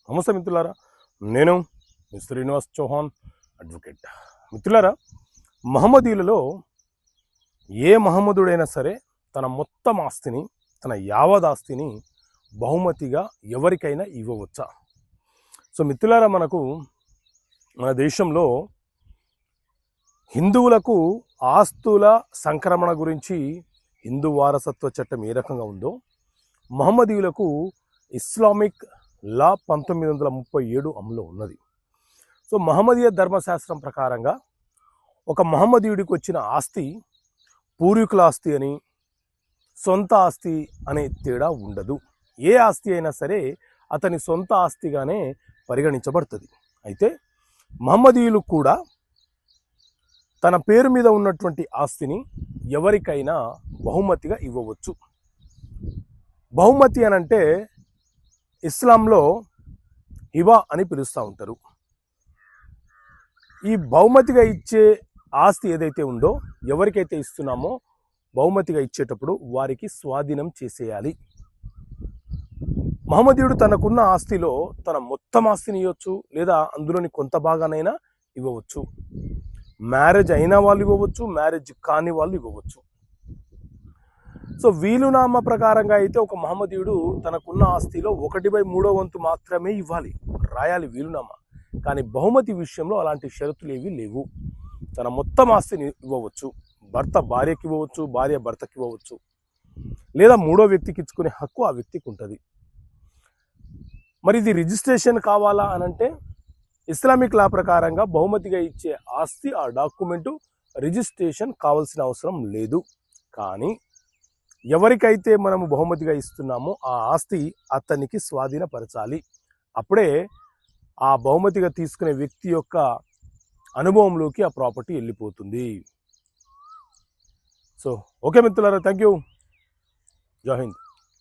నమస్తే మిత్రులారా, నేను శ్రీనివాస్ చౌహాన్ అడ్వకేట్. మిత్రులారా, మహమ్మదీయులలో ఏ మహమ్మదుడైనా సరే తన మొత్తం ఆస్తిని, తన యావద్ ఆస్తిని బహుమతిగా ఎవరికైనా ఇవ్వవచ్చా? సో మిత్రులారా, మన దేశంలో హిందువులకు ఆస్తుల సంక్రమణ గురించి హిందూ వారసత్వ చట్టం ఏ రకంగా ఉందో, మహమ్మదీయులకు ఇస్లామిక్ లా 1937 అమలులో ఉన్నది. సో మహమ్మదీయ ధర్మశాస్త్రం ప్రకారంగా ఒక మహమ్మదీయుడికి వచ్చిన ఆస్తి పూర్వీకుల ఆస్తి అని, సొంత ఆస్తి అనే తేడా ఉండదు. ఏ ఆస్తి అయినా సరే అతని సొంత ఆస్తిగానే పరిగణించబడుతుంది. అయితే మహమ్మదీయులు కూడా తన పేరు మీద ఉన్నటువంటి ఆస్తిని ఎవరికైనా బహుమతిగా ఇవ్వవచ్చు. బహుమతి అనంటే ఇస్లాంలో హిబా అని పిలుస్తూ ఉంటారు. ఈ బహుమతిగా ఇచ్చే ఆస్తి ఏదైతే ఉందో, ఎవరికైతే ఇస్తున్నామో బహుమతిగా ఇచ్చేటప్పుడు వారికి స్వాధీనం చేసేయాలి. మహమ్మదీయుడు తనకున్న ఆస్తిలో తన మొత్తం ఆస్తిని ఇవ్వచ్చు, లేదా అందులోని కొంత భాగానైనా ఇవ్వవచ్చు. మ్యారేజ్ అయిన వాళ్ళు ఇవ్వవచ్చు, మ్యారేజ్ కాని వాళ్ళు ఇవ్వవచ్చు. సో వీలునామా ప్రకారంగా అయితే ఒక మహమ్మదీయుడు తనకున్న ఆస్తిలో 1/3 మాత్రమే ఇవ్వాలి, రాయాలి వీలునామా. కానీ బహుమతి విషయంలో అలాంటి షరతులు ఏవి లేవు. తన మొత్తం ఆస్తిని ఇవ్వవచ్చు. భర్త భార్యకి ఇవ్వవచ్చు, భార్య భర్తకి ఇవ్వవచ్చు, లేదా మూడో వ్యక్తికి ఇచ్చుకునే హక్కు ఆ వ్యక్తికి ఉంటుంది. మరి ఇది రిజిస్ట్రేషన్ కావాలా అనంటే ఇస్లామిక్ లా ప్రకారంగా బహుమతిగా ఇచ్చే ఆస్తి, ఆ డాక్యుమెంటు రిజిస్ట్రేషన్ కావాల్సిన అవసరం లేదు. కానీ ఎవరికైతే మనము బహుమతిగా ఇస్తున్నామో ఆ ఆస్తి అతనికి స్వాధీనపరచాలి. అప్పుడే ఆ బహుమతిగా తీసుకునే వ్యక్తి యొక్క అనుభవంలోకి ఆ ప్రాపర్టీ వెళ్ళిపోతుంది. సో ఓకే మిత్రులారా, థ్యాంక్ యూ. జై హింద్.